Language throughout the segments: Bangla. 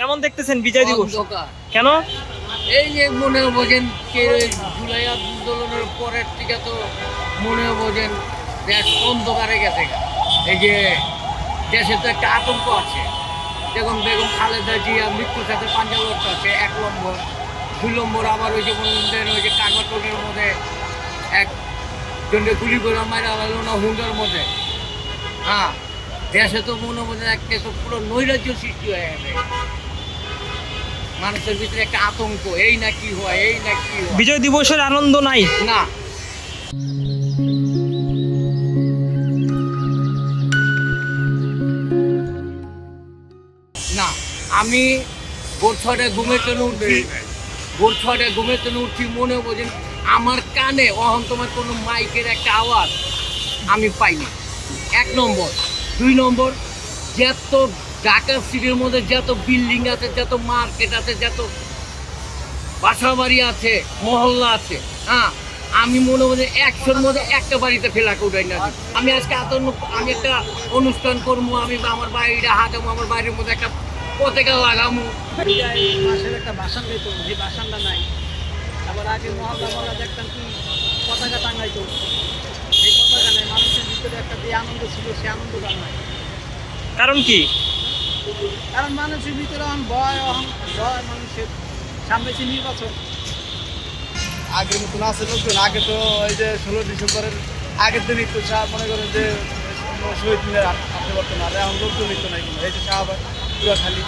কেমন দেখতেছেন বিজয় দিবস? অন্ধকার। কেন? এই যে মনে বোঝেন জুলাই আন্দোলনের পরের থেকে তো মনে বোঝেন দেশ অন্ধকারে গেছে গা। এই যে দেশে তো একটা আতঙ্ক আছে, দেখুন বেগম খালেদা জিয়া মৃত্যুর সাথে পাঞ্জা লড়তে আছে 1 নম্বর। 2 নম্বর আবার ওই যে মনে করেন ওই যে কাগজের মধ্যে একজনকে গুলি করে মারা গেল না হুন্ডার মধ্যে। হ্যাঁ, দেশে তো মনে বোঝেন একটা তো পুরো নৈরাজ্য সৃষ্টি হয়ে গেছে, মানুষের ভিতরে একটা আতঙ্ক, এই না কি হয়, এই না কি হয়। বিজয় দিবসের আনন্দ নাই? না, না, আমি ভোর 6টায় ঘুমের জন্য উঠছি মনে বোঝেন আমার কানে অহন তোমার কোনো মাইকের একটা আওয়াজ আমি পাইনি। 1 নম্বর। 2 নম্বর, যত ঢাকা সিটির মধ্যে যত বিল্ডিং আছে, যত মার্কেট আছে, যত বাসা বাড়ি আছে, মহল্লা আছে, হ্যাঁ, আমি মনে মনে 100-র মধ্যে একটা বাড়িতে ফেলাকে উঠাই না। আমি আজকে আমি একটা অনুষ্ঠান করবো, আমি আমার বাড়িটা হাঁটাবো, আমার বাড়ির মধ্যে একটা পতাকা লাগামো। মাসের একটা বাসান গাইতো, যে বাসানটা নাই। আবার আগে মহল্লা দেখতাম কি পতাকা টাঙ্গাইতো, এই পতাকা নেই। মানুষের ভিতরে একটা যে আনন্দ ছিল সে আনন্দটা নাই। কারণ কি? কারণ মানুষের ভিতরে ভয় মানুষের সামনে যে নির্বাচন। আগের মতো না আছে লোকজন। আগে তো এই যে 16 ডিসেম্বরের আগের দিনই তো মনে করেন যে শহীদ মিনার আসতে পারতো না। এখন লোকজন নিত নাই কোনো। এই যে শাহবাগ পুরো খালি,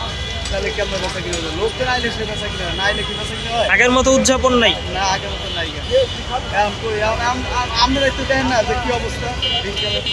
তাহলে কেমন বেচা কিনে হলো? লোকজন আইলে সে বেচা কিনে হয়, না আইলে কি বেচা কিনে হয়? আগের মতো উদযাপন নাই? না, আগের মতো নাই। এখন আমরা একটু দেখেন না যে কি অবস্থা দিনকালের।